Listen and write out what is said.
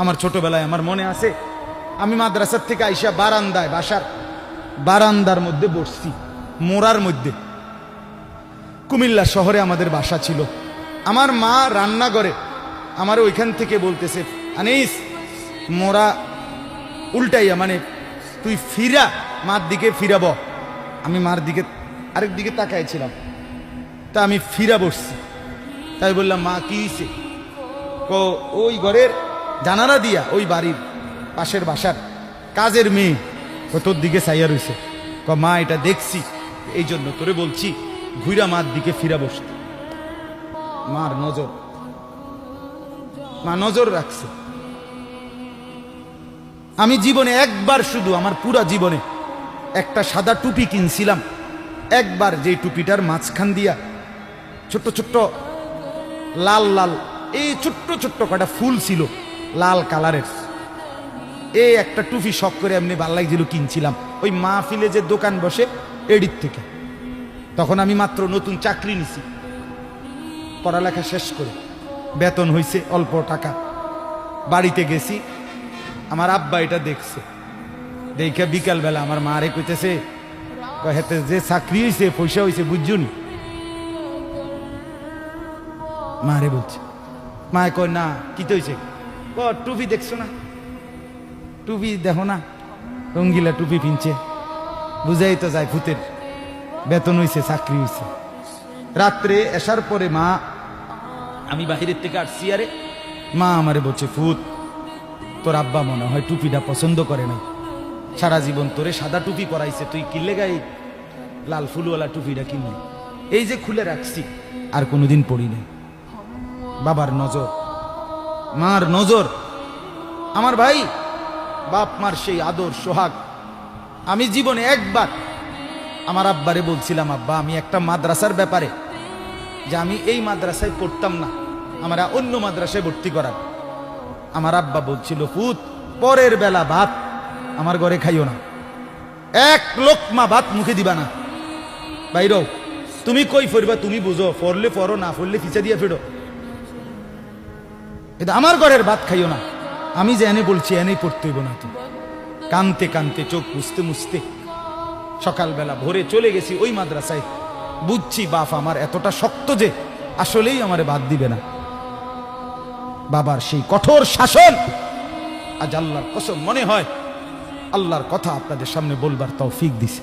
আমার ছোটবেলায় আমার মনে আছে, আমি মাদ্রাসার থেকে আইসা বারান্দায়, বাসার বারান্দার মধ্যে বসছি, মোড়ার মধ্যে। কুমিল্লা শহরে আমাদের বাসা ছিল। আমার মা রান্না করে আমার ওইখান থেকে বলতেছে, আনিস মোড়া উল্টাইয়া, মানে তুই ফিরা, মার দিকে ফিরাব। আমি মার দিকে আরেক দিকে তাকাইছিলাম, তা আমি ফিরা বসছি। তাই বললাম, মা কি হইছে? ওই ঘরের জানালা দিয়া ওই বাড়ির পাশের বাসার কাজের মেয়ে তোর দিকে চাইয়া রইছে। মা এটা দেখছি, এই জন্য তোরে বলছি ঘুরা মার দিকে ফিরা বসতে। মার নজর, মা নজর রাখছে। আমি জীবনে একবার, শুধু আমার পুরা জীবনে একটা সাদা টুপি কিনছিলাম একবার, যে টুপিটার মাঝখান দিয়া ছোট্ট ছোট্ট লাল লাল এই ছোট্ট ছোট্ট কটা ফুল ছিল লাল কালারের। এই একটা টুপি শখ করে এমনি ভাল লাগছিল, কিনছিলাম ওই মাহফিলে যে দোকান বসে এডির থেকে। তখন আমি মাত্র নতুন চাকরি নিছি, পড়ালেখা শেষ করে, বেতন হইছে অল্প টাকা। বাড়িতে গেছি, আমার আব্বা এটা দেখছে। দেখে বিকালবেলা আমার মা রে কইতেছে, হেতে যে চাকরি হয়েছে পয়সা হয়েছে বুঝছুনি? মা রে বলছে। মায়ে কয়, না কি তো হয়েছে? টুপি দেখছো না? টুপি দেখো না, রঙ্গিলা টুপি পিনছে, বুঝাই তো যায় ভূতের বেতন হয়েছে, চাকরি হয়েছে। রাত্রে আসার পরে মা, আমি বাহিরের থেকে আসছি, আরে মা আমারে বলছে, ফুত তোর আব্বা মনে হয় টুপিটা পছন্দ করে নাই, সারা জীবন তোরে সাদা টুপি পরাইছে, তুই কিনলে গাই লাল ফুলওয়ালা টুপিটা কিনলি। এই যে খুলে রাখছি, আর কোনোদিন পড়ি নাই। বাবার নজর, মার নজর। আমার ভাই, বাপ মার সেই আদর সোহাগ। আমি জীবনে একবার আমার আব্বারে বলছিলাম, আব্বা আমি একটা মাদ্রাসার ব্যাপারে, যে আমি এই মাদ্রাসায় পড়তাম না, আমরা অন্য মাদ্রাসায় ভর্তি করার। আমার আব্বা বলছিল, পুত পরের বেলা ভাত আমার ঘরে খাইও না, এক লোকমা ভাত মুখে দিবা না, বাইরও তুমি কই ফরবা তুমি বুঝো, ফরলে ফরো, না ফরলে পিছা দিয়ে ফেরো, এটা আমার ঘরের ভাত খাইও না। আমি যে এনে বলছি এনেই পড়তে হইব না। তো কানতে কানতে চোখ মুছতে মুছতে সকালবেলা ভোরে চলে গেছি ওই মাদ্রাসায়। বুঝছি বাপ আমার এতটা শক্ত যে আসলেই আমারে বাদ দিবে না। বাবার সেই কঠোর শাসন আজ আল্লাহর কসম মনে হয় আল্লাহর কথা আপনাদের সামনে বলবার তৌফিক দিছে।